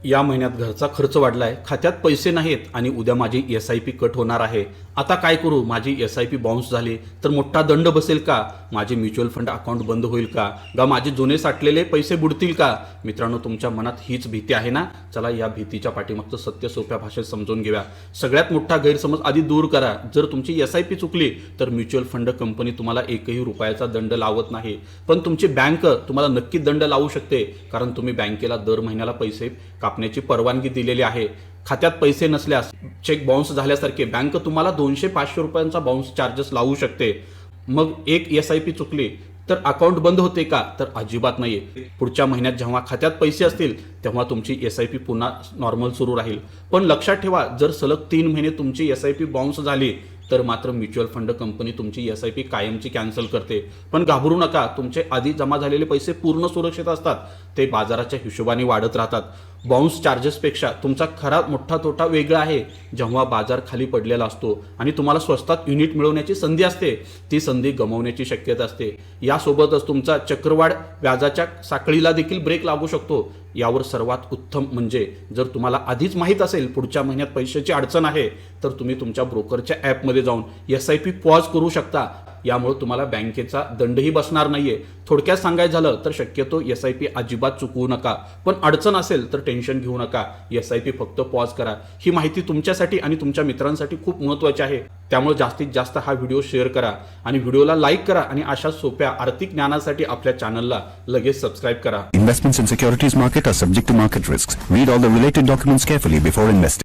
या महिन्यात घरचा खर्च वाढलाय, खात्यात पैसे नाहीत आणि उद्या माझी SIP कट होणार आहे. आता काय करू? माझी SIP बाउन्स झाली तर मोठा दंड बसेल का? माझे म्युच्युअल फंड अकाउंट बंद होईल का माझे जुने साठलेले पैसे बुडतील का? मित्रांनो, तुमच्या मनात हीच भीती आहे ना? चला या भीतीच्या पाठीमागचं सत्य सोप्या भाषेत समजून घेऊया. सगळ्यात मोठा गैरसमज आधी दूर करा. जर तुमची SIP चुकली तर म्युच्युअल फंड कंपनी तुम्हाला एकही रुपयाचा दंड लावत नाही, पण तुमची बँक तुम्हाला नक्की दंड लावू शकते, कारण तुम्ही बँकेला दर महिन्याला पैसे कापण्याची परवानगी दिलेली आहे. खात्यात पैसे नसल्यास चेक बाउन्स झाल्यासारखे बँक तुम्हाला 200-500 रुपयांचा बाउन्स चार्जेस लावू शकते. मग एक SIP चुकली तर अकाउंट बंद होते का? तर अजिबात नाही. पुढच्या महिन्यात जेव्हा खात्यात पैसे असतील तेव्हा तुमची SIP पुन्हा नॉर्मल सुरू राहील. पण लक्षात ठेवा, जर सलग 3 महिने तुमची SIP बाउन्स झाली तर मात्र म्युच्युअल फंड कंपनी तुमची SIP कायमची कॅन्सल करते. पण घाबरू नका, तुमचे आधी जमा झालेले पैसे पूर्ण सुरक्षित असतात. ते बाजाराच्या हिशोबाने वाढत राहतात. बाउन्स चार्जेसपेक्षा तुमचा खरा मोठा तोटा वेगळा आहे. जेव्हा बाजार खाली पडलेला असतो आणि तुम्हाला स्वस्तात युनिट मिळवण्याची संधी असते, ती संधी गमावण्याची शक्यता असते. यासोबतच तुमचा चक्रवाढ व्याजाच्या साखळीला देखील ब्रेक लागू शकतो. यावर सर्वात उत्तम म्हणजे, जर तुम्हाला आधीच माहीत असेल पुढच्या महिन्यात पैशाची अडचण आहे, तर तुम्ही तुमच्या ब्रोकरच्या ॲपमध्ये जाऊन SIP पॉज करू शकता. यामुळे तुम्हाला बँकेचा दंडही बसणार नाहीये. थोडक्यात सांगायचं झालं तर शक्यतो SIP अजिबात चुकवू नका. पण अडचण असेल तर टेन्शन घेऊ नका. SIP फक्त पॉज करा. ही माहिती तुमच्यासाठी आणि तुमच्या मित्रांसाठी खूप महत्त्वाची आहे. त्यामुळे जास्तीत जास्त हा व्हिडिओ शेअर करा आणि व्हिडिओला लाईक करा आणि अशा सोप्या आर्थिक ज्ञानासाठी आपल्या चॅनलला लगेच सबस्क्राईब करा. Investments in securities market are subject to market risks. Read all the related documents carefully before investing.